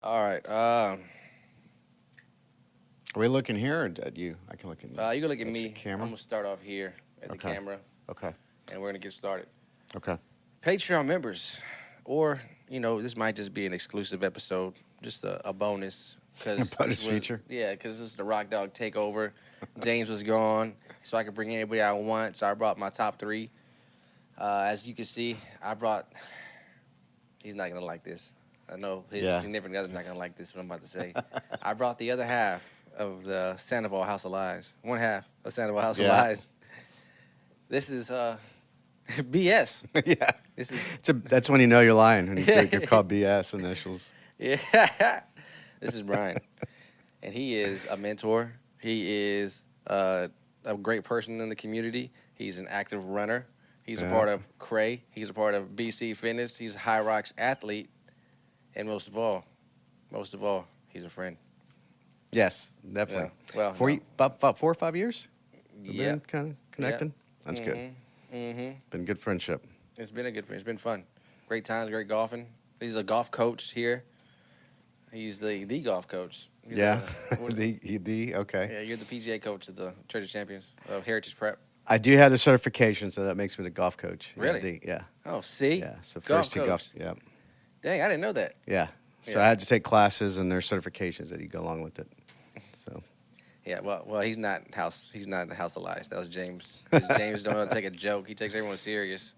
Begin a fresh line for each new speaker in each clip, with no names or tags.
All right.
Are we looking here or at you? I can look at you.
You can look at
That's
me.
the camera?
I'm gonna start off here at the
Okay.
camera,
Okay.
and we're gonna get started.
Okay.
Patreon members, or this might just be an exclusive episode, just a bonus because
Bonus feature?
Yeah, because this is the Rock Dog Takeover. James was gone, so I could bring anybody I want. So I brought my top three. As you can see, I brought. He's not gonna like this. I know his
Yeah.
significant other's not gonna like this. What I'm about to say. I brought the other half of the Sandoval House of Lies. One half of Sandoval House of
Yeah.
Lies. This is BS.
Yeah.
This is
That's when you know you're lying, when you're called BS initials.
yeah. This is Brian, and he is a mentor. He is a great person in the community. He's an active runner. He's a
Yeah.
part of Cray. He's a part of BC Fitness. He's a High Rocks athlete, and most of all, he's a friend.
Yes, definitely.
Yeah. Well,
About 4 or 5 years? We've
yeah.
been kind of connecting? That's good.
Mm-hmm.
Been good friendship.
It's been a good friend. It's been fun. Great times, great golfing. He's a golf coach here. He's the golf coach. He's
Yeah.
the-
Okay.
Yeah, you're the PGA coach of the Church of Champions of Heritage Prep.
I do have the certification, so that makes me the golf coach.
Really?
Yeah.
Oh, see?
Yeah. So
Golf
first two
coach.
golf. Yeah.
Dang, I didn't know that.
Yeah. So
Yeah.
I had to take classes, and there's certifications that you go along with it. So.
Yeah, well, he's not the House of Lies. That was James. James don't know how to take a joke. He takes everyone serious.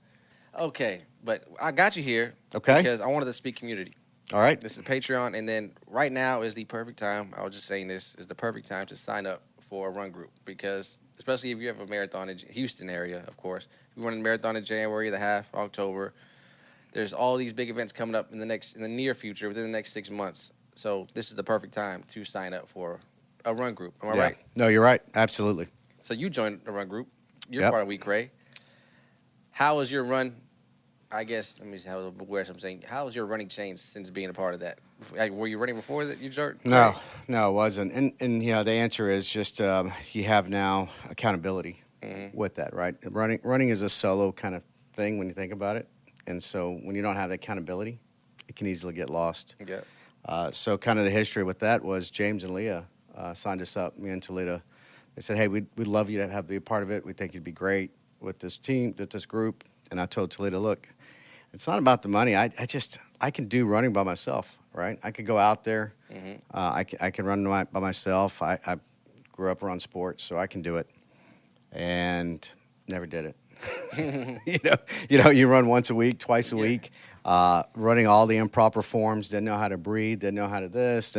Okay, but I got you here.
Okay.
Because I wanted to speak community.
All right.
This is Patreon, and then right now is the perfect time. I was just saying this is the perfect time to sign up for a run group because, especially if you have a marathon in Houston area, of course. If you run a marathon in January, the half, October. There's all these big events coming up in the near future, within the next 6 months. So this is the perfect time to sign up for a run group. Am I right?
No, you're right. Absolutely.
So you joined a run group. You're
Yep.
part of Week Ray. How was your run? I guess let me see where I'm saying. How has your running changed since being a part of that? Like, were you running before that you joined?
No, it wasn't. And the answer is just you have now accountability with that, right? Running is a solo kind of thing when you think about it. And so when you don't have that accountability, it can easily get lost.
Yeah.
So kind of the history with that was James and Leah signed us up, me and Toledo. They said, hey, we'd love you to be a part of it. We think you'd be great with this team, with this group. And I told Toledo, look, it's not about the money. I can do running by myself, right? I could go out there. I can run by myself. I grew up around sports, so I can do it. And never did it. You run once a week, twice a week, running all the improper forms, didn't know how to breathe, didn't know how to this,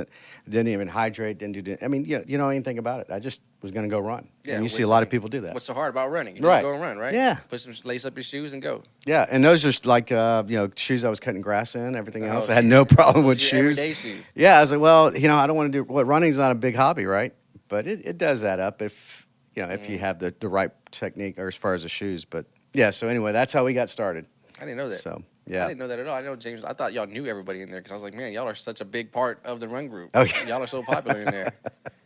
didn't even hydrate, didn't do, I mean, you know anything about it. I just was going to go run.
Yeah,
and you see a lot of people do that.
What's so hard about running? You
Right.
just go and run, right?
Yeah.
Lace up your shoes and go.
Yeah, and those are like, shoes I was cutting grass in, everything else.
Oh,
I had no problem with
Your
shoes.
everyday shoes.
Yeah, I was like, well, I don't want to do, running's not a big hobby, right? But it does add up if you have the right technique or as far as the shoes. But yeah, so anyway, that's how we got started.
I didn't know that.
So,
I
yeah.
didn't know that at all. I know James. I thought y'all knew everybody in there because I was like, man, y'all are such a big part of the run group.
Okay.
Y'all are so popular in there.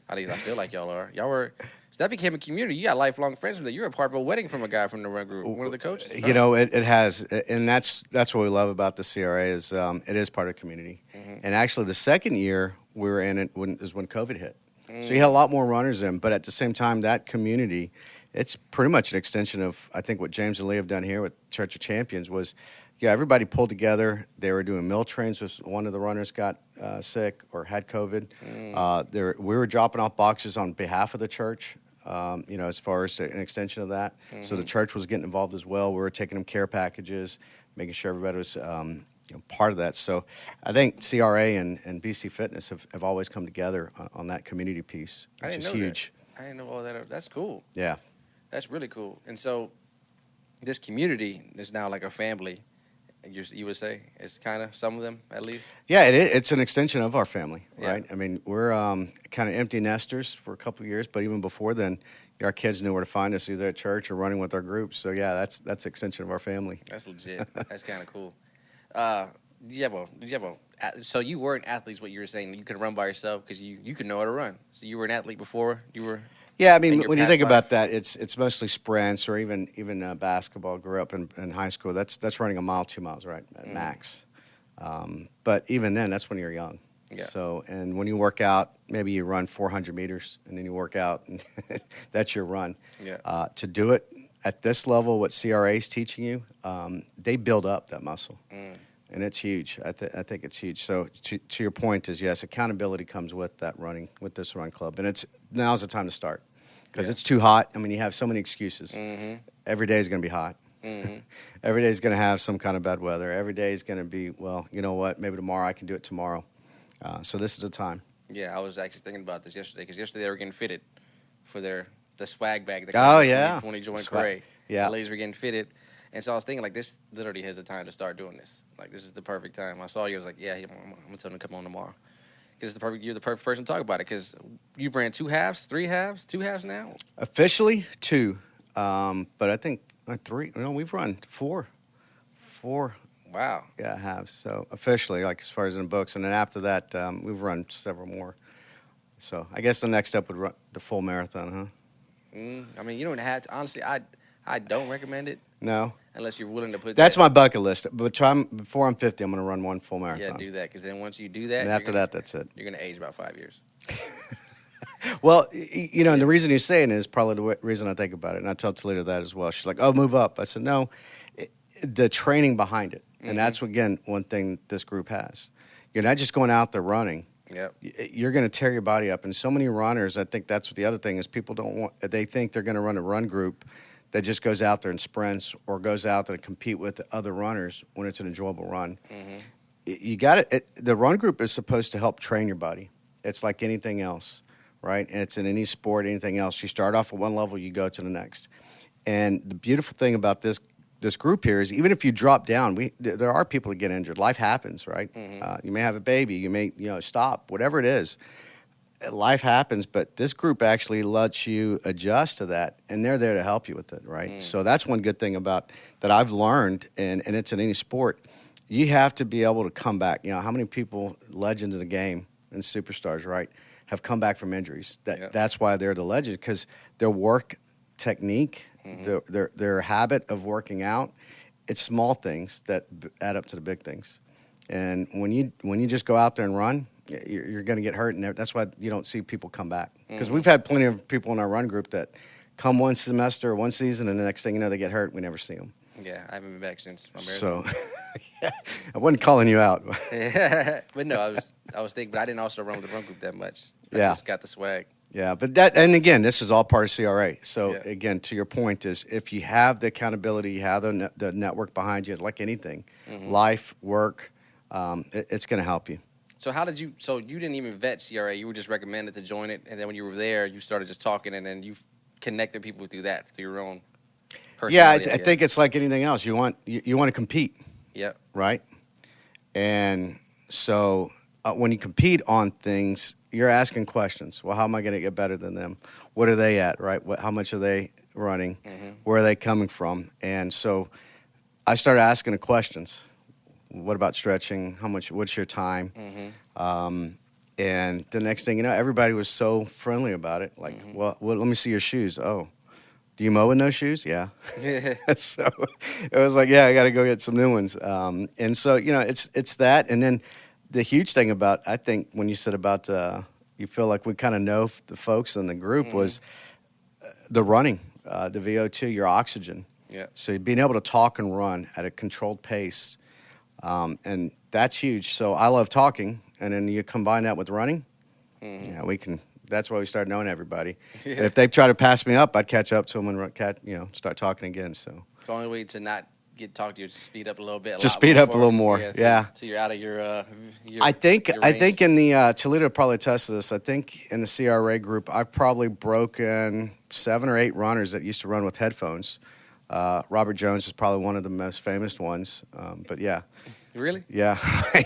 I feel like y'all are. Y'all were. So that became a community. You got lifelong friends with it. You were a part of a wedding from a guy from the run group, one of the coaches.
It has, and that's what we love about the CRA is it is part of the community. And actually, the second year we were in it is when COVID hit. So you had a lot more runners in, but at the same time, that community, it's pretty much an extension of I think what James and Lee have done here with Church of Champions was. Yeah, everybody pulled together. They were doing meal trains. One of the runners got sick or had COVID. We were dropping off boxes on behalf of the church, as far as an extension of that. So the church was getting involved as well. We were taking them care packages, making sure everybody was part of that. So I think CRA and BC Fitness have always come together on that community piece, which is huge.
I didn't know all that. That's cool.
Yeah.
That's really cool. And so this community is now like a family. You would say it's kind of some of them at least.
Yeah, it's an extension of our family, right?
Yeah.
I mean, we're kind of empty nesters for a couple of years, but even before then, our kids knew where to find us, either at church or running with our groups. So yeah, that's an extension of our family.
That's legit. That's kind of cool. So you were an athlete, is what you were saying. You could run by yourself because you could know how to run. So you were an athlete before you were.
Yeah, I mean,
your
when you
past
think
life?
about that, it's mostly sprints or even basketball. Grew up in high school. That's running a mile, 2 miles, right, at max. But even then, that's when you're young.
Yeah.
So, and when you work out, maybe you run 400 meters, and then you work out, and that's your run.
Yeah.
To do it at this level, what CRA is teaching you, they build up that muscle, and it's huge. I think it's huge. So, to your point is, yes, accountability comes with that running, with this run club, and now's the time to start because it's too hot. I mean, you have so many excuses. Every day is going to be hot. Every day is going to have some kind of bad weather. Every day is going to be, well, you know what? Maybe tomorrow I can do it tomorrow. So this is the time.
Yeah, I was actually thinking about this yesterday because yesterday they were getting fitted for the swag bag. The
Oh, yeah.
20 joint Cray.
Yeah.
The ladies were getting fitted. And so I was thinking, like, this literally has the time to start doing this. Like, this is the perfect time. I saw you. I was like, yeah, I'm going to tell them to come on tomorrow. Because you're the perfect person to talk about it. Because you've ran 2 halves, 3 halves, 2 halves now?
Officially 2. But I think 3. No, we've run 4. 4.
Wow.
Yeah, I have. So officially, like as far as in books. And then after that, we've run several more. So I guess the next step would run the full marathon, huh?
I mean, you don't have to. Honestly, I don't recommend it.
No.
Unless you're willing to put
That's my bucket list. But before I'm 50, I'm going to run 1 full marathon.
Yeah, do that. Because then once you do that.
And after that, that's it.
You're going to age about 5 years.
Well, you know, and the reason you're saying it is probably the reason I think about it. And I tell Toledo that as well. She's like, oh, move up. I said, no, the training behind it. And that's, again, one thing this group has. You're not just going out there running.
Yep.
You're going to tear your body up. And so many runners, I think that's what the other thing is, people they think they're going to run a run group that just goes out there and sprints or goes out there to compete with other runners when it's an enjoyable run. You got it. The run group is supposed to help train your body. It's like anything else, right? And it's in any sport, anything else. You start off at one level, you go to the next. And the beautiful thing about this group here is even if you drop down, there are people that get injured. Life happens, right? You may have a baby. You may stop, whatever it is. Life happens, but this group actually lets you adjust to that, and they're there to help you with it, right? So that's one good thing about that I've learned, and it's in any sport. You have to be able to come back. You know, how many people, legends of the game and superstars, right, have come back from injuries? That's why they're the legend, because their work technique, their habit of working out, it's small things that add up to the big things. And when you just go out there and run, you're going to get hurt, and that's why you don't see people come back. Because we've had plenty of people in our run group that come one semester or one season, and the next thing you know, they get hurt, and we never see them.
Yeah, I haven't been back since my marathon.
So, yeah, I wasn't calling you out.
But no, I was thinking, but I didn't also run with the run group that much. I just got the swag.
Yeah, but and again, this is all part of CRA. So again, to your point is, if you have the accountability, you have the network behind you, like anything, life, work, it's going to help you.
So so you didn't even vet CRA, you were just recommended to join it, and then when you were there, you started just talking, and then you connected people through your own personality.
Yeah, I think it's like anything else. You want to compete.
Yep.
Right? And so when you compete on things, you're asking questions. Well, how am I going to get better than them? What are they at, right? How much are they running? Where are they coming from? And so I started asking the questions. What about stretching? What's your time? And the next thing you know, everybody was so friendly about it. Like, well, let me see your shoes. Oh, do you mow with no shoes? Yeah. So it was like, yeah, I got to go get some new ones. And so, it's that. And then the huge thing about, I think, when you said about you feel like we kind of know the folks in the group was the running, the VO2, your oxygen.
Yeah.
So being able to talk and run at a controlled pace. And that's huge. So I love talking, and then you combine that with running. Yeah, we can. That's why we started knowing everybody. Yeah. And if they try to pass me up, I'd catch up to them and start talking again. So
it's the only way to not get talked to you is to speed up a little bit.
Just speed up a little more. Yeah.
So you're out of your
I think in the Toledo probably tested this. I think in the CRA group, I've probably broken 7 or 8 runners that used to run with headphones. Robert Jones is probably one of the most famous ones. But yeah.
Really?
Yeah.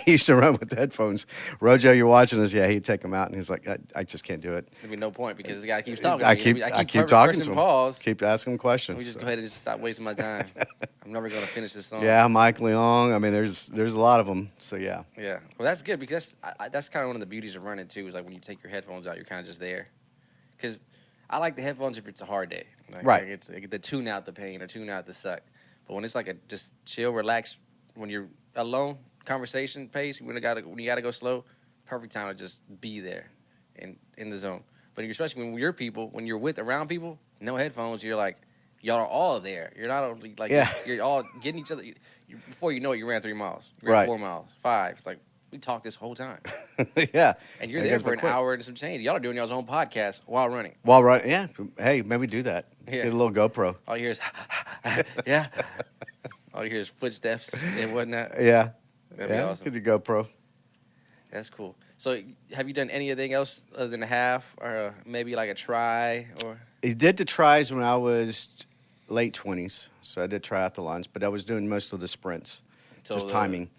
He used to run with headphones. Rojo, you're watching this. Yeah, he'd take them out, and he's like, I just can't do it.
There'd be no point because the guy keeps talking.
I keep talking to him.
Pause.
Keep asking him questions.
We just go ahead and just stop wasting my time. I'm never going to finish this song.
Yeah, Mike Leong. I mean, there's a lot of them. So, yeah.
Yeah. Well, that's good because that's kind of one of the beauties of running, too, is like when you take your headphones out, you're kind of just there. Because I like the headphones if it's a hard day.
Right.
Like it's to tune out the pain or tune out the suck. But when it's like a just chill, relax, when you're alone, conversation pace, when you gotta go slow, perfect time to just be there in the zone. But especially when when you're around people, no headphones, you're like, y'all are all there. You're not only like, you're all getting each other. Before you know it, you ran 3 miles. You ran 4 miles, 5. It's like, we talked this whole time.
Yeah.
And you're there for an hour and some change. Y'all are doing y'all's own podcast while running.
Yeah. Hey, maybe do that.
Yeah.
Get a little GoPro.
All you hear is, yeah. All you hear is footsteps and whatnot.
Yeah.
That'd be awesome.
Get the GoPro.
That's cool. So, have you done anything else other than a half, or maybe like a try, or?
I did the tries when I was late 20s, so I did triathlons, but I was doing most of the sprints,
So
just timing.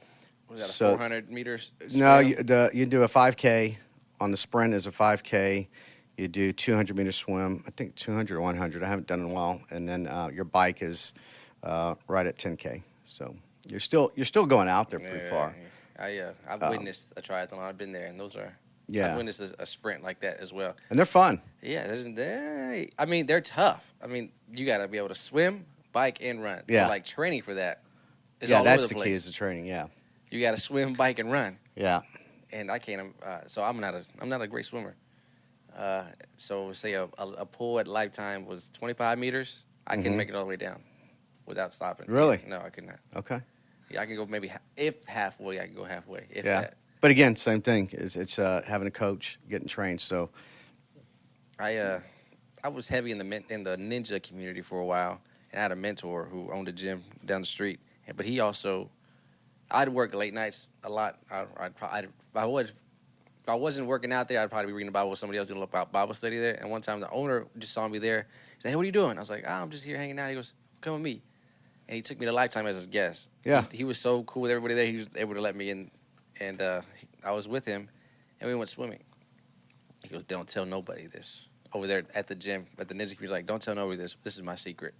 Was that a 400 meters?
No, you do a 5K. On the sprint is a 5K. You do 200 meter swim. I think 200 or 100. I haven't done it in a while. And then your bike is right at 10K. So you're still going out there pretty far.
I've witnessed a triathlon. I've been there, and those are.
Yeah.
I've witnessed a sprint like that as well.
And they're fun.
Yeah, I mean, they're tough. I mean, you got to be able to swim, bike, and run.
Yeah.
So, like, training for that is all over
that's
the
the
place.
key is the training. Yeah.
You got to swim, bike, and run.
Yeah.
And I can't. So I'm not a great swimmer. So say a pool at Lifetime was 25 meters. I couldn't make it all the way down without stopping.
Really?
No, I could not.
Okay.
Yeah, I can go maybe if halfway. I can go halfway. If
Yeah.
that.
But again, same thing. It's having a coach, getting trained. So
I was heavy in the ninja community for a while, and I had a mentor who owned a gym down the street. But he also, I'd work late nights a lot. If I wasn't working out there, I'd probably be reading the Bible with somebody else doing a Bible study there. And one time the owner just saw me there. He said, "Hey, what are you doing?" I was like, I'm just here hanging out. He goes, "Come with me." And he took me to Lifetime as his guest.
Yeah.
He was so cool with everybody there. He was able to let me in. And I was with him, and we went swimming. He goes, "Don't tell nobody this." Over there at the gym, at the ninja community, like, "Don't tell nobody this. This is my secret."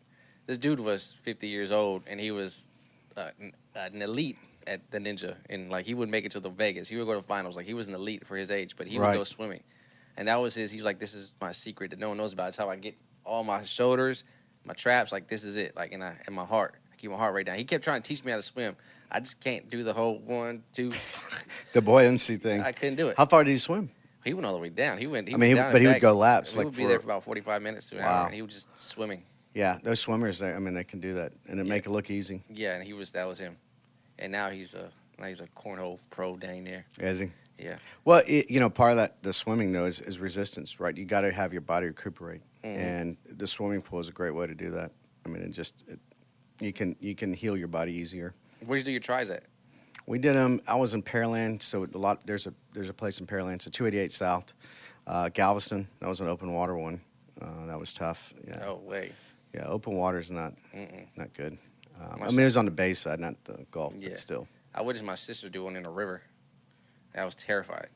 This dude was 50 years old, and he was an elite at the ninja. And, like, he would make it to the Vegas. He would go to finals. Like, he was an elite for his age, but he would go swimming. And that was he's like, "This is my secret that no one knows about. It's how I get all my shoulders, my traps. Like, this is it. Like, in my heart. I keep my heart right down." He kept trying to teach me how to swim. I just can't do the whole 1, 2.
The buoyancy thing.
I couldn't do it.
How far did you swim?
He went all the way down. He would
go laps.
He would be there for about 45 minutes to an hour, and he was just swimming.
Yeah, those swimmers, they can do that, and make it look easy.
Yeah, and that was him. And now he's a cornhole pro dang near.
Is he?
Yeah.
Well, part of the swimming, though, is resistance, right? You got to have your body recuperate, and the swimming pool is a great way to do that. I mean, you can heal your body easier.
Where did you do your tries at?
We did them. I was in Pearland, so there's a place in Pearland, so 288 South, Galveston. That was an open water one. That was tough. Yeah.
Oh way.
Yeah, open water is not good. It was on the bay side, not the Gulf, but still.
I witnessed my sister do one in a river. I was terrified.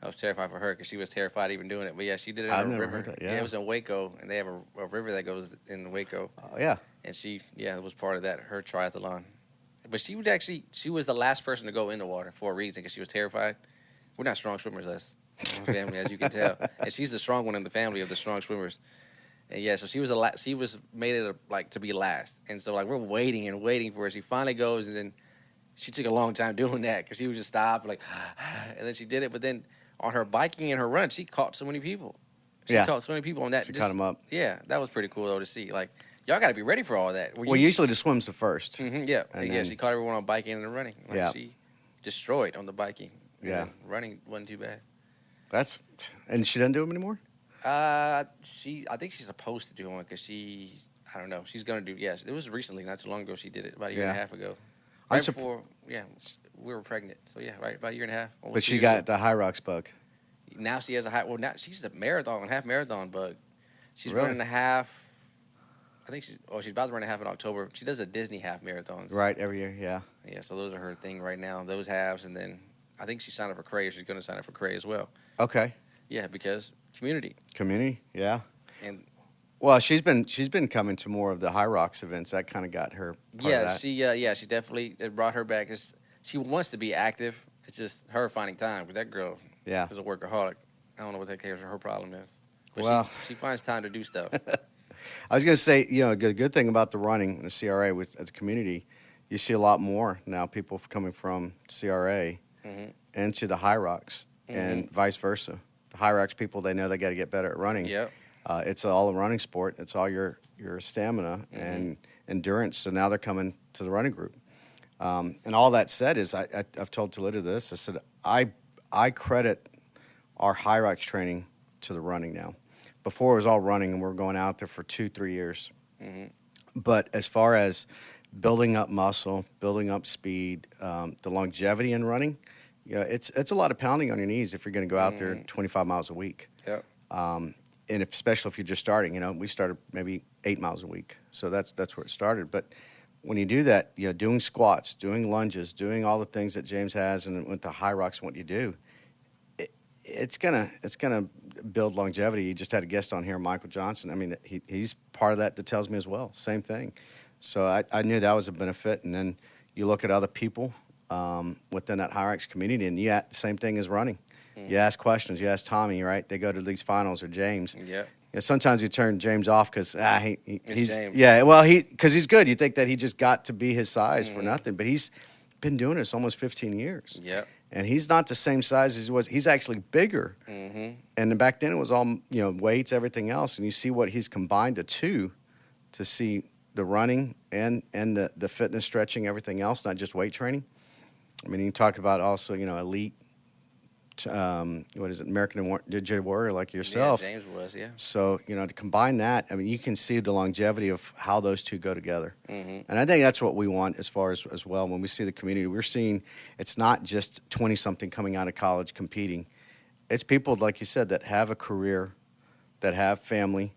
I was terrified for her because she was terrified even doing it. But yeah, she did it in a river.
Heard that, yeah.
It was in Waco, and they have a river that goes in Waco.
Oh yeah.
And it was part of that, her triathlon. But she was the last person to go in the water for a reason because she was terrified. We're not strong swimmers, us. My family, as you can tell. And she's the strong one in the family of the strong swimmers. And yeah, so she was made it to be last. And so we're waiting and waiting for her. She finally goes, and then she took a long time doing that because she would just stop and then she did it. But then on her biking and her run, she caught so many people. She caught so many people on that.
She caught them up.
Yeah, that was pretty cool though to see. Y'all got to be ready for all of that.
Usually the swim's the first.
Mm-hmm, yeah, then, she caught everyone on biking and running. She destroyed on the biking.
Yeah,
running wasn't too bad.
And she doesn't do them anymore.
I think she's supposed to do one because I don't know. She's gonna do. Yes, it was recently, not too long ago. She did it about a year and a half ago. Right before, we were pregnant. So right about a year and a half.
But she got the High Rocks bug.
Now she has now she's a half marathon bug. She's running a half. I think she's about to run a half in October. She does a Disney half marathons.
Right, every year, yeah.
Yeah, so those are her thing right now, those halves, and then I think she signed up for Cray. She's going to sign up for Cray as well.
Okay.
Yeah, because community,
yeah.
And
well, she's been coming to more of the High Rocks events. That kind of got her. Part of that.
She definitely it brought her back. She wants to be active. It's just her finding time. Because that girl, is a workaholic. I don't know what her problem is. But she finds time to do stuff.
I was going to say, a good thing about the running and the CRA as a community, you see a lot more now. People coming from CRA into the high rocks and vice versa. The high rocks people, they know they got to get better at running.
Yep.
It's all a running sport. It's all your stamina and endurance. So now they're coming to the running group. And all that said is I've told Toledo this. I said, I credit our high rocks training to the running now. Before it was all running and we're going out there for 2-3 years. But as far as building up muscle, building up speed, the longevity in running, it's a lot of pounding on your knees if you're going to go out there 25 miles a week.
Yep.
And especially if you're just starting, we started maybe 8 miles a week. So that's where it started. But when you do that, doing squats, doing lunges, doing all the things that James has and with the high rocks and what you do, it's gonna build longevity. You just had a guest on here, Michael Johnson. I mean, he's part of that tells me as well. Same thing. So I knew that was a benefit. And then you look at other people within that high rocks community, and the same thing as running. You ask questions. You ask Tommy, right? They go to these finals or James.
Yeah.
Sometimes you turn James off because he's
James.
because he's good. You think that he just got to be his size for nothing, but he's been doing this almost 15 years.
Yep.
And he's not the same size as he was. He's actually bigger. And then back then it was all weights, everything else, and you see what he's combined the two to see the running and the fitness, stretching, everything else, not just weight training. I mean, you talk about also elite. What is it? American DJ Warrior like yourself.
Yeah, James was, yeah.
So, to combine that, I mean, you can see the longevity of how those two go together. And I think that's what we want as far as well. When we see the community, we're seeing it's not just 20-something coming out of college competing. It's people, like you said, that have a career, that have family,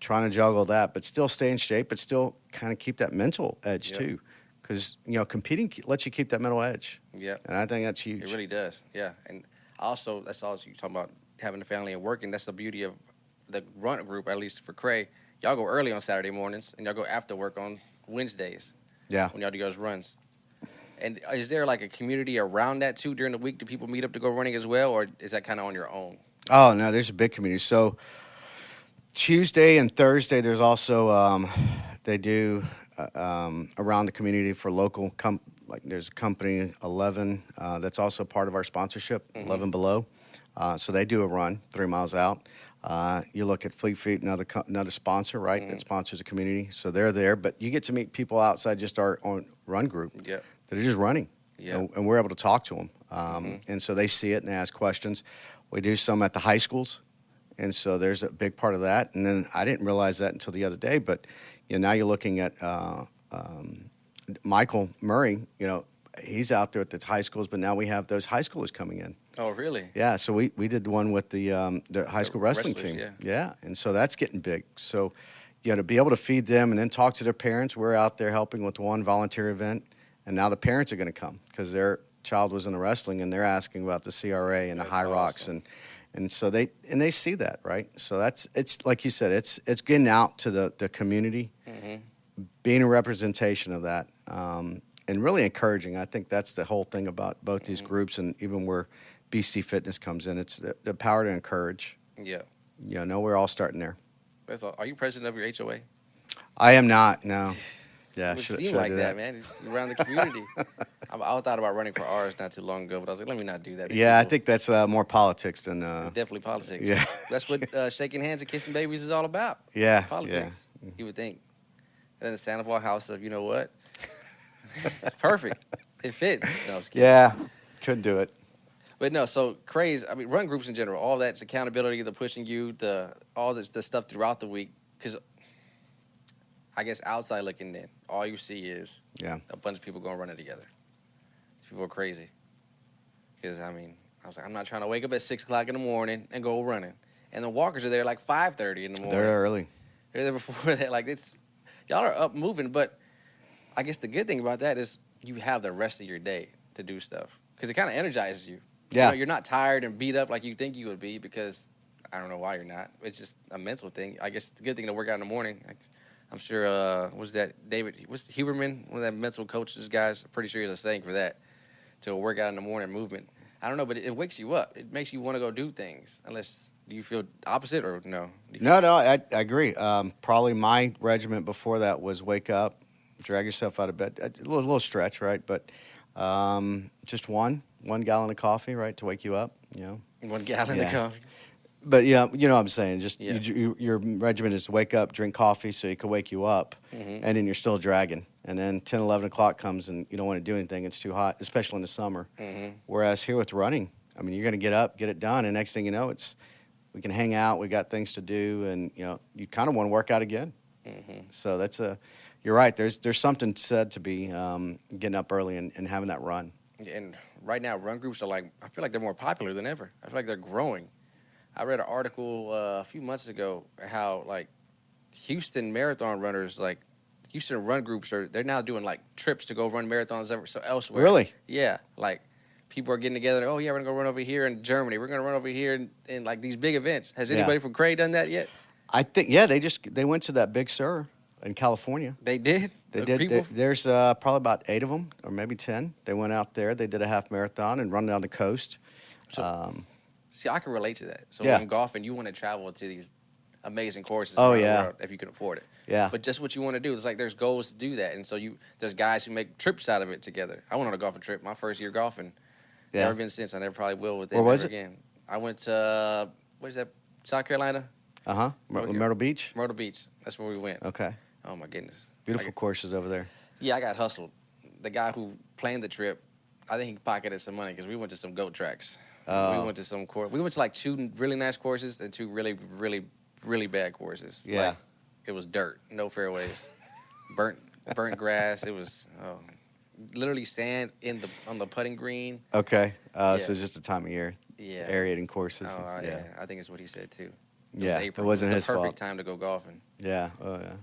trying to juggle that, but still stay in shape, but still kind of keep that mental edge too. Because, competing lets you keep that mental edge. Yeah. And I think that's huge.
It really does, yeah. And also, that's also you talking about having a family and working. That's the beauty of the run group, at least for Cray. Y'all go early on Saturday mornings, and y'all go after work on Wednesdays. Yeah. When y'all do those runs. And is there like a community around that too during the week? Do people meet up to go running as well, or is that kind of on your own?
Oh no, there's a big community. So Tuesday and Thursday, there's also they do around the community for local like there's a company 11 that's also part of our sponsorship, 11 Below. So they do a run 3 miles out. You look at Fleet Feet, another sponsor, right, that sponsors a community. So they're there, but you get to meet people outside just our own run group that are just running, and we're able to talk to them. And so they see it and they ask questions. We do some at the high schools, and so there's a big part of that. And then I didn't realize that until the other day, but now you're looking at Michael Murray, he's out there at the high schools, but now we have those high schoolers coming in.
Oh, really?
Yeah, so we did one with the high school wrestling team. Yeah, and so that's getting big. So, to be able to feed them and then talk to their parents. We're out there helping with one volunteer event, and now the parents are going to come because their child was in the wrestling, and they're asking about the CRA and the high rocks, and so they see that, right? So it's like you said, it's getting out to the community, being a representation of that. And really encouraging. I think that's the whole thing about both these groups, and even where BC Fitness comes in. It's the power to encourage. Yeah. We're all starting there.
That's all. Are you president of your HOA?
I am not, no. Yeah,
it should like that, man. It's around the community. I thought about running for ours not too long ago, but I was like, let me not do that.
Yeah, I think that's more politics than...
definitely politics.
Yeah.
That's what shaking hands and kissing babies is all about.
Yeah.
Politics, you would think. And then the Sandoval House of, you know what? It's perfect. It fits. No, I was kidding.
Yeah, couldn't do it.
But no, so crazy. I mean, run groups in general, all that's accountability, the pushing you, all the stuff throughout the week. Because I guess outside looking in, all you see is a bunch of people going running together. These people are crazy. Because, I was like, I'm not trying to wake up at 6 o'clock in the morning and go running. And the walkers are there like 5:30 in the morning.
They're early.
They're there before that. Like, y'all are up moving, but I guess the good thing about that is you have the rest of your day to do stuff because it kind of energizes you.
Yeah.
You're not tired and beat up like you think you would be because I don't know why you're not. It's just a mental thing. I guess it's a good thing to work out in the morning. I'm sure, was that David, was Huberman, one of that mental coaches guys? I'm pretty sure he's a saying for that, to work out in the morning movement. I don't know, but it wakes you up. It makes you want to go do things. Unless, do you feel opposite or no?
No, I agree. Probably my regiment before that was wake up, drag yourself out of bed. A little stretch, right? But Just one gallon of coffee, right, to wake you up.
1 gallon
Yeah.
of coffee.
But yeah, you know what I'm saying. Just
Yeah.
your regimen is to wake up, drink coffee so you can wake you up, and then you're still dragging. And then 10, 11 o'clock comes and you don't want to do anything. It's too hot, especially in the summer. Whereas here with running, I mean, you're going to get up, get it done, and next thing you know, we can hang out. We got things to do, and you kind of want to work out again. So you're right. There's something said to be getting up early and having that run.
And right now, run groups I feel like they're more popular than ever. I feel like they're growing. I read an article a few months ago how like Houston marathon runners, like Houston run groups, they're now doing like trips to go run marathons elsewhere.
Really?
Yeah, like people are getting together. Oh yeah, we're gonna go run over here in Germany. We're gonna run over here in like these big events. Has anybody from Cray done that yet?
I think they went to that Big Sur in California.
They did.
They did. There's probably about 8 of them, or maybe 10. They went out there. They did a half marathon and run down the coast.
See, I can relate to that. So
Yeah.
in golfing, you want to travel to these amazing courses
Oh,
around
yeah.
the world if you can afford it.
Yeah.
But just what you want to do. It's like there's goals to do that. And so there's guys who make trips out of it together. I went on a golfing trip my first year golfing.
Yeah.
Never been since. I never probably will with them
Where was
ever
it?
again. I went to, what is that, South Carolina?
Myrtle Beach.
Myrtle Beach. That's where we went.
Okay.
Oh, my goodness.
Beautiful courses over there.
Yeah, I got hustled. The guy who planned the trip, I think he pocketed some money because we went to some goat tracks. We went to some course. We went to like 2 really nice courses and 2 really, really, really bad courses.
Yeah.
Like, it was dirt, no fairways, burnt grass. It was literally sand on the putting green.
Okay.
Yeah.
So it's just the time of year.
Yeah.
Aerating courses.
Oh, yeah. I think it's what he said too.
Yeah.
April.
It wasn't his
the perfect
fault.
time to go golfing.
Yeah. Oh, yeah.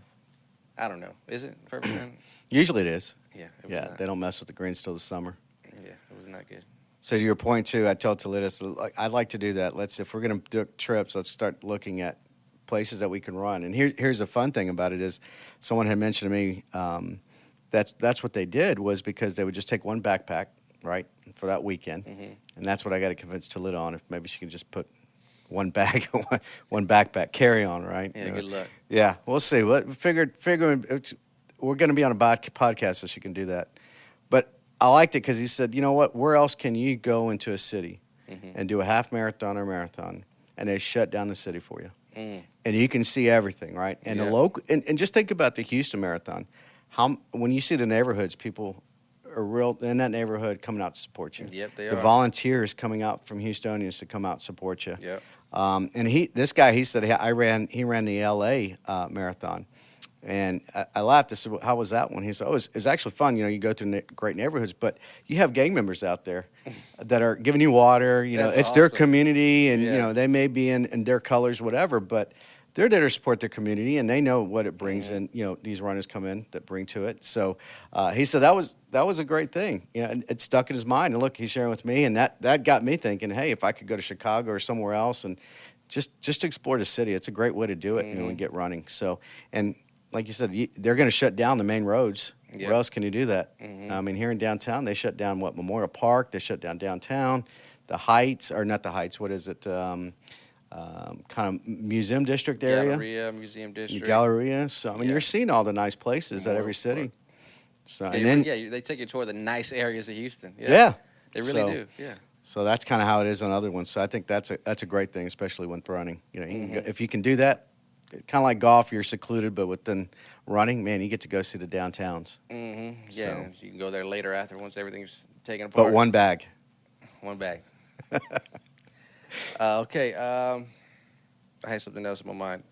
I don't know. Is it perfect time?
Usually it is.
Yeah. It was
Yeah.
not.
They don't mess with the greens till the summer.
Yeah. It was not good.
So to your point too, I told Toledo, I'd like to do that. If we're going to do trips, let's start looking at places that we can run. And here's the fun thing about it is, someone had mentioned to me that's what they did was because they would just take one backpack, right, for that weekend, and that's what I got to convince Toledo on. If maybe she can just put one bag, one backpack carry on, right?
Yeah. Good luck.
Yeah, we'll see. What figuring we're going to be on a podcast, so she can do that. But I liked it because he said, you know what? Where else can you go into a city and do a half marathon or marathon, and they shut down the city for you, and you can see everything, right? And the local, and just think about the Houston Marathon. When you see the neighborhoods, people are real in that neighborhood coming out to support you.
Yep, they
the
are.
volunteers coming out from Houstonians to come out and support you.
Yep.
And he said he ran the L.A. Marathon. And I laughed. I said, well, how was that one? He said, it was actually fun. You go through great neighborhoods, but you have gang members out there that are giving you water.
That's
it's their
awesome.
community, and,
Yeah.
they may be in their colors, whatever, but they're there to support their community, and they know what it brings, and, these runners come in that bring to it. So he said that was a great thing. And it stuck in his mind. And look, he's sharing with me, and that got me thinking, hey, if I could go to Chicago or somewhere else and just explore the city, it's a great way to do it, and get running. So, and like you said, they're going to shut down the main roads.
Yep.
Where else can you do that? I mean, here in downtown, they shut down Memorial Park. They shut down downtown, the Heights, or not the Heights. What is it? Kind of museum district area.
Galleria, Museum District.
Galleria. So I mean,
Yeah.
you're seeing all the nice places at
Memorial
every city.
Park.
So
Yeah,
and then
they take you toward the nice areas of Houston.
yeah,
They really do. Yeah.
So that's kind of how it is on other ones. So I think that's a great thing, especially when running. You can go, if you can do that, kind of like golf, you're secluded, but within running, man, you get to go see the downtowns.
Yeah,
So-
and you can go there later after once everything's taken apart.
But one bag.
One bag. Okay. I had something else in my mind.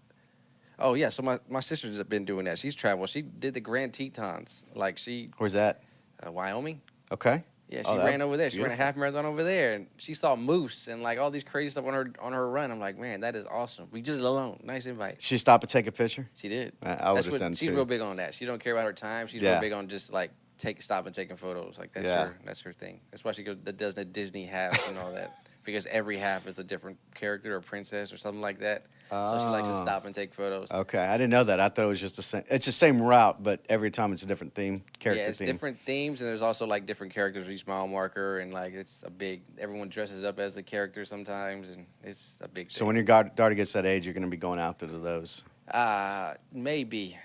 Oh yeah, so my sister's been doing that. She's traveled. She did the Grand Tetons. Like
Where's that?
Wyoming.
Okay.
Yeah, she
Oh,
ran over there. She ran a
beautiful.
half marathon over there, and she saw moose and like all these crazy stuff on her run. I'm like, man, that is awesome. We did it alone. Nice invite.
She stop and take a picture.
She did.
I would have done
She's
too.
real big on that. She don't care about her time. She's
Yeah.
real big on just like stop and taking photos. Like that's her thing. That's why she does the Disney half and all that. Because every half is a different character or princess or something like that. So she likes to stop and take photos.
Okay, I didn't know that. I thought it was just the same. It's the same route, but every time it's a different theme, character
Yeah, it's
theme.
different themes, and there's also like different characters each mile marker, and like it's a big. Everyone dresses up as a character sometimes, and it's a big.
So
thing.
when your daughter gets that age, you're going to be going out to those.
Maybe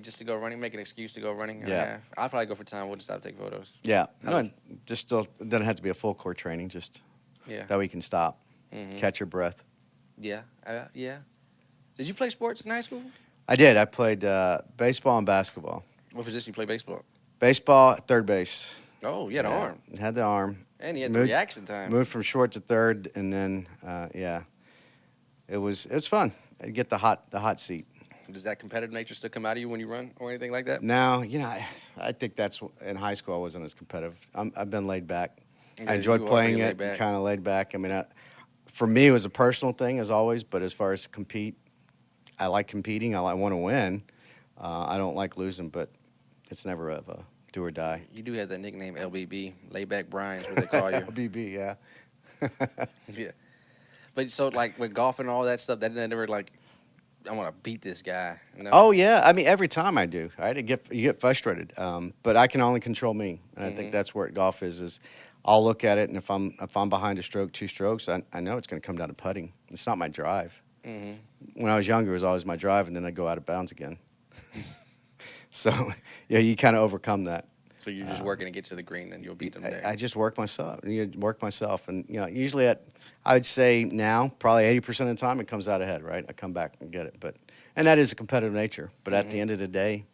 just to go running, make an excuse to go running.
Yeah.
I'll probably go for time. We'll just stop take photos.
Yeah.
How
No,
about
just still it doesn't have to be a full core training. Just
Yeah.
that we can stop,
Hmm.
catch your breath.
Yeah. Yeah. Did you play sports in high school?
I did. I played baseball and basketball.
What position you play baseball?
Baseball, third base.
Oh, you had an arm.
Had the arm.
And you had the
Moved-
reaction time.
Moved from short to third, and then it was fun. I get the hot seat.
Does that competitive nature still come out of you when you run or anything like that?
Now, I think that's in high school I wasn't as competitive. I've been laid back.
Yeah,
I enjoyed
you are
playing
pretty
it,
laid back.
kind of laid back. I mean, for me, it was a personal thing as always. But as far as compete, I like competing. I want to win. I don't like losing, but it's never a do or die.
You do have that nickname, LBB, Layback Brian's what they call you.
BB, yeah.
Yeah. But so, like, with golf and all that stuff, that never, like, I want to beat this guy. You know?
Oh yeah, I mean every time I do, right? You get frustrated, but I can only control me, and I think that's where golf is. I'll look at it, and if I'm behind a stroke, 2 strokes, I know it's going to come down to putting. It's not my drive.
Mm-hmm.
When I was younger, it was always my drive, and then I'd go out of bounds again. So yeah, you kind of overcome that.
So you're just working to get to the green, and you'll beat them there.
I just work myself. And usually I would say now probably 80% of the time it comes out ahead, right? I come back and get it, and that is a competitive nature. But at the end of the day,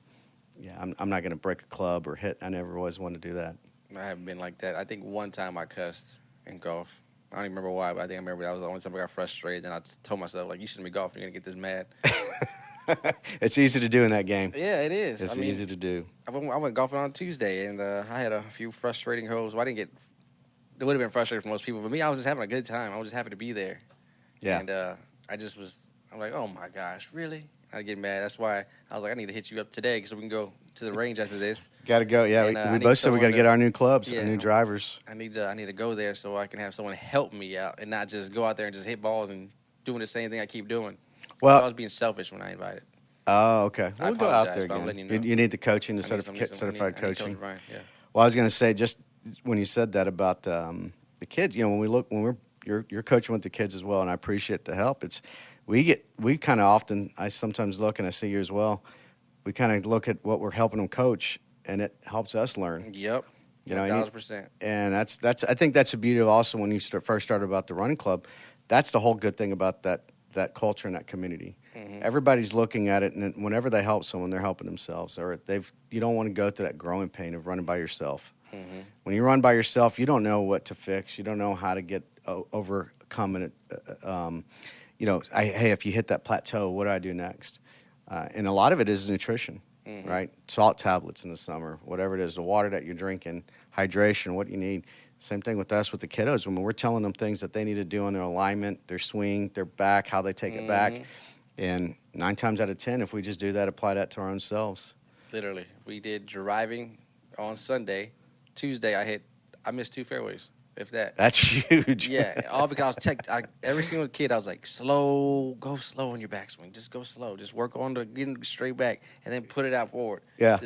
yeah, I'm not going to break a club or hit. I never always wanted to do that.
I haven't been like that. I think one time I cussed in golf. I don't even remember why, but I think I remember that was the only time I got frustrated. Then I told myself, like, you shouldn't be golfing. You're going to get this mad.
It's easy to do in that game.
Yeah, it is.
It's easy to do.
I went golfing on Tuesday, and I had a few frustrating holes. Well, I didn't get. It would have been frustrating for most people, but me, I was just having a good time. I was just happy to be there.
Yeah.
And I'm like, oh my gosh, really? I get mad. That's why I was like, I need to hit you up today so we can go to the range after this.
Got to go. Yeah,
And,
we both said we got to get our new clubs,
Yeah.
our new drivers.
I need to go there so I can have someone help me out and not just go out there and just hit balls and doing the same thing I keep doing.
Well,
So I was being selfish when I invited.
Oh, okay.
I
We'll go out
apologize,
there
but I'm
again.
letting you know.
You need the coaching, the
I need
certified
I need
coaching.
Coach Brian, yeah.
Well, I was going to say, just when you said that about the kids, you're coaching with the kids as well, and I appreciate the help. We kind of often, I sometimes look, and I see you as well, we kind of look at what we're helping them coach, and it helps us learn.
Yep. 1,000%.
And that's I think that's the beauty of also when you first started about the running club. That's the whole good thing about that culture and that community.
Mm-hmm.
Everybody's looking at it, and whenever they help someone, they're helping themselves. Or you don't want to go through that growing pain of running by yourself.
Mm-hmm.
When you run by yourself, you don't know what to fix. You don't know how to get overcome it. Hey, if you hit that plateau, what do I do next? And a lot of it is nutrition, right? Salt tablets in the summer, whatever it is, the water that you're drinking, hydration, what you need. Same thing with us with the kiddos. When we're telling them things that they need to do on their alignment, their swing, their back, how they take it back. And 9 times out of 10, if we just do that, apply that to our own selves.
Literally. We did driving on Sunday. Tuesday, I missed 2 fairways, if that.
That's huge.
Yeah, all because every single kid, I was like, go slow on your backswing. Just go slow. Just work on getting straight back and then put it out forward.
Yeah.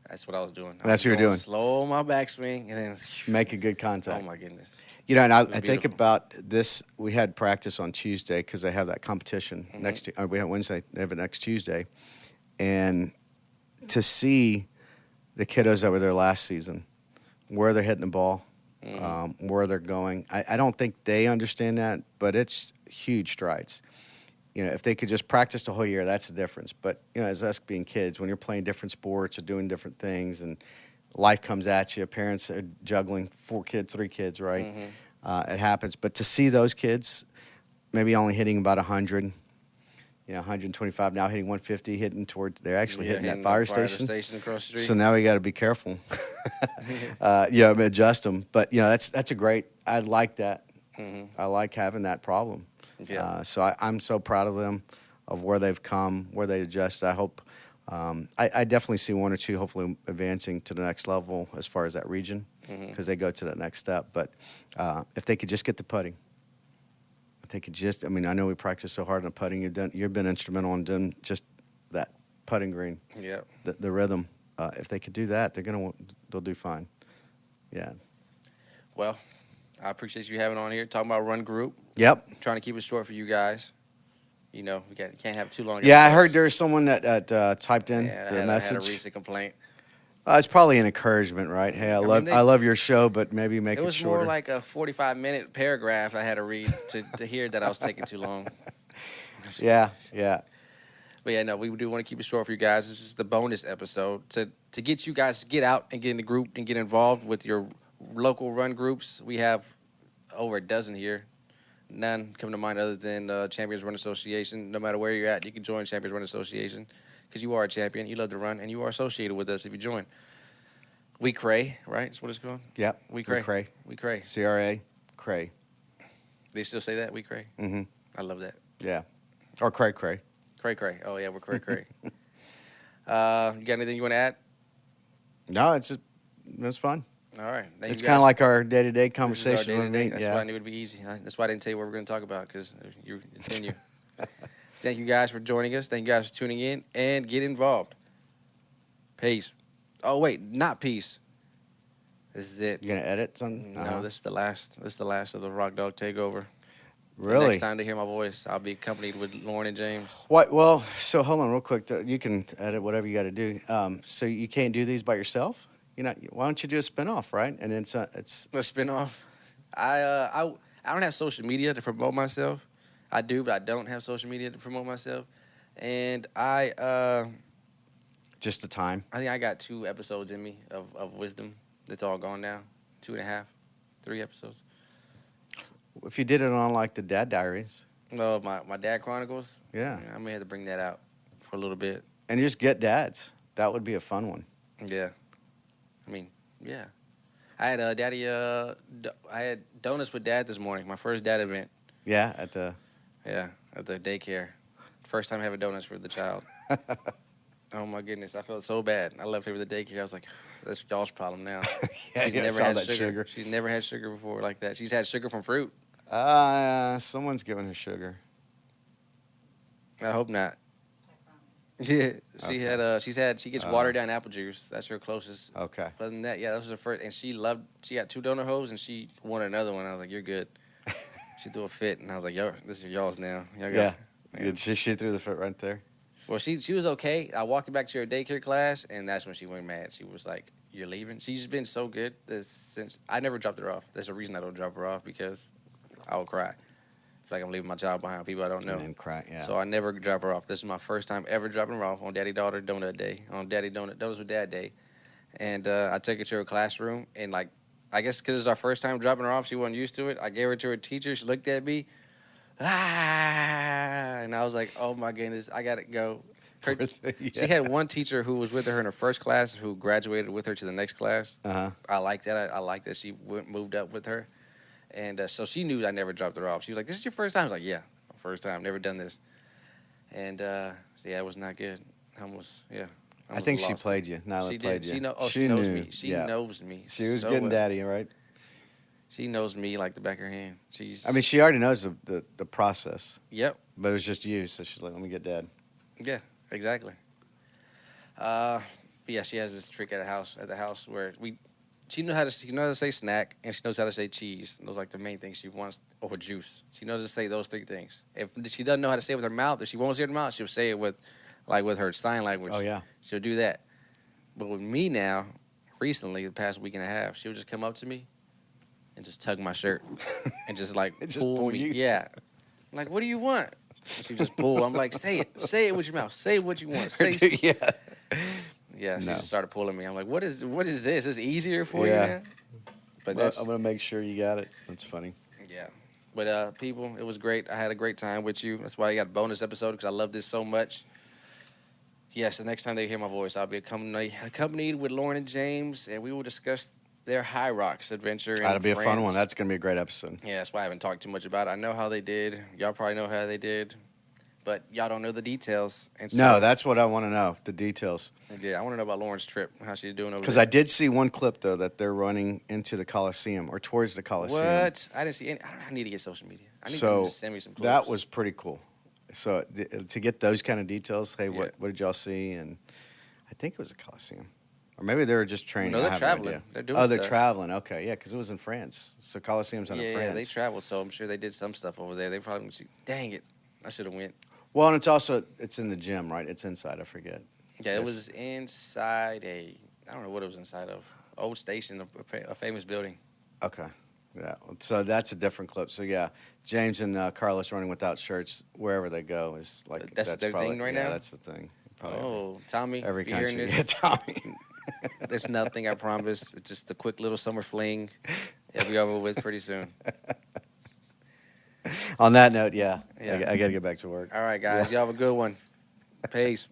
That's what I was doing.
That's what you're doing.
Slow on my backswing and then
make a good contact.
Oh my goodness.
And I think about this. We had practice on Tuesday because they have that competition next. We have Wednesday. They have it next Tuesday, and to see the kiddos that were there last season, where they're hitting the ball, where they're going. I don't think they understand that, but it's huge strides. If they could just practice the whole year, that's the difference. But, as us being kids, when you're playing different sports or doing different things and life comes at you, parents are juggling 4 kids, 3 kids, right? It happens. But to see those kids maybe only hitting about 100, 125, now hitting 150, they're actually hitting that fire station
across the street.
So now we got to be careful. Adjust them. But, that's a great, I like that. I like having that problem.
Yeah.
So I'm so proud of them, of where they've come, where they adjust. I hope, I definitely see 1 or 2 hopefully advancing to the next level as far as that region because they go to that next step. But if they could just get the putting, if they could just, I know we practice so hard on putting. You've been instrumental in doing just that putting green.
Yeah.
The rhythm. If they could do that, they'll do fine. Yeah.
Well, I appreciate you having on here talking about Run Group.
Yep.
Trying to keep it short for you guys. You know, you can't have too long.
Yeah, I heard there's someone that typed in
Yeah,
the
I
message.
had a recent complaint.
It's probably an encouragement, right? Hey, I love your show, but maybe make it
was
shorter.
more like a 45-minute paragraph I had to read to hear that I was taking too long.
Yeah.
But yeah, no, we do want to keep it short for you guys. This is the bonus episode to get you guys to get out and get in the group and get involved with your local run groups. We have over a dozen here. None come to mind other than Champions Run Association. No matter where you're at, you can join Champions Run Association because you are a champion. You love to run, and you are associated with us if you join. We Cray, right? That's what it's called?
Yep.
We Cray.
CRA, Cray.
They still say that? We Cray?
Mm-hmm.
I love that.
Yeah. Or Cray.
Cray. Oh, yeah, we're Cray. You got anything you want to add?
No, it's fun.
All right.
It's kind of like our day-to-day conversation.
That's why I knew it would be easy. That's why I didn't tell you what we're going to talk about, because it's in you. Thank you guys for joining us. Thank you guys for tuning in, and get involved. Peace. Oh, wait, not peace. This is it.
You going to edit something?
No, this is the last. This is the last of the Rock Dawg Takeover.
Really?
The next time to hear my voice, I'll be accompanied with Lauren and James.
What? Well, so hold on real quick. You can edit whatever you got to do. So you can't do these by yourself? Why don't you do a spinoff, right? And it's
a spinoff. I don't have social media to promote myself. I do, but I don't have social media to promote myself. And
just the time.
I think I got 2 episodes in me of wisdom. It's all gone now. 2.5, 3 episodes.
If you did it on like the Dad Diaries.
Well, my Dad Chronicles.
Yeah.
I may have to bring that out for a little bit.
And just get dads. That would be a fun one.
Yeah. I mean, yeah. I had I had donuts with Dad this morning. My first dad event.
Yeah, at the
daycare. First time having donuts for the child. Oh my goodness, I felt so bad. I left her with the daycare. I was like, that's y'all's problem now.
She's never had sugar.
She's never had sugar before like that. She's had sugar from fruit.
Someone's giving her sugar.
I hope not. Yeah, she gets watered down apple juice. That's her closest.
Okay.
Other than that, yeah, that was her first. And she got 2 donut holes, and she wanted another one. I was like, you're good. She threw a fit, and I was like, yo, this is y'all's now.
Yeah. She threw the fit right there.
Well, she was okay. I walked her back to her daycare class, and that's when she went mad. She was like, you're leaving? She's been so good since I never dropped her off. There's a reason I don't drop her off, because I will cry. I feel like I'm leaving my child behind, people I don't know.
And then cry, yeah.
So I never drop her off. This is my first time ever dropping her off on Daddy Daughter Donut Day, on Daddy Donuts with Dad Day. And I took her to her classroom, and like, I guess because it's our first time dropping her off, she wasn't used to it. I gave her to her teacher. She looked at me, and I was like, oh my goodness, I got to go. She had one teacher who was with her in her first class who graduated with her to the next class.
Uh-huh.
I like that. I like that she moved up with her. And so she knew I never dropped her off. She was like, this is your first time? I was like, yeah, first time. Never done this. And, yeah, it was not good.
I think she played you. Nyla played you.
She knows me. She knows me.
She was getting daddy, right?
She knows me like the back of her hand.
She already knows the process.
Yep.
But it was just you, so she's like, let me get dad.
Yeah, exactly. But yeah, she has this trick at the house where she knows how to say snack, and she knows how to say cheese. Those are like the main things she wants, or juice. She knows how to say those 3 things. If she doesn't know how to say it with her mouth, if she won't say it with her mouth, she'll say it with her sign language.
Oh, yeah.
She'll do that. But with me now, recently, the past week and a half, she'll just come up to me and just tug my shirt and just like pull me. Yeah. I'm like, what do you want? And she just pull. I'm like, say it. Say it with your mouth. Say what you want.
Yeah.
Yeah, she just started pulling me. I'm like, what is this? Is this easier for you now? But
I'm going to make sure you got it. That's funny.
Yeah. But, people, it was great. I had a great time with you. That's why I got a bonus episode, because I love this so much. Yes, the next time they hear my voice, I'll be accompanied with Lauren and James, and we will discuss their High Rocks adventure.
That'll be a fun one. That's going to be a great episode.
Yeah, that's why I haven't talked too much about it. I know how they did. Y'all probably know how they did. But y'all don't know the details. And so,
no, that's what I want to know, the details.
Yeah, I want to know about Lauren's trip, how she's doing over there.
Because I did see one clip, though, that they're running into the Coliseum or towards the Coliseum.
What? I didn't see any. I need to get social media. I need them to send me some clips.
That was pretty cool. So to get those kind of details, hey, what did y'all see? And I think it was a Coliseum. Or maybe they were just training.
No, they're traveling. They're doing
stuff. They're traveling. Okay, yeah, because it was in France. So Coliseum's in France.
Yeah, they traveled, so I'm sure they did some stuff over there. They probably dang it, I should have went.
Well, and it's in the gym, right? It's inside. I forget.
Yeah, it
Yes.
was inside I don't know what it was inside of. Old station, a famous building.
Okay. Yeah. So that's a different clip. So yeah, James and Carlos running without shirts wherever they go is like
That's their
probably,
thing right
yeah,
now?
that's the thing. Probably
Oh, Tommy,
every
if you're hearing
country.
this,
Yeah, Tommy.
there's nothing, I promise. It's just a quick little summer fling. It'll be over with pretty soon.
On that note, yeah,
Yeah.
I got to get back to work.
All right, guys. Y'all have a good one. Peace.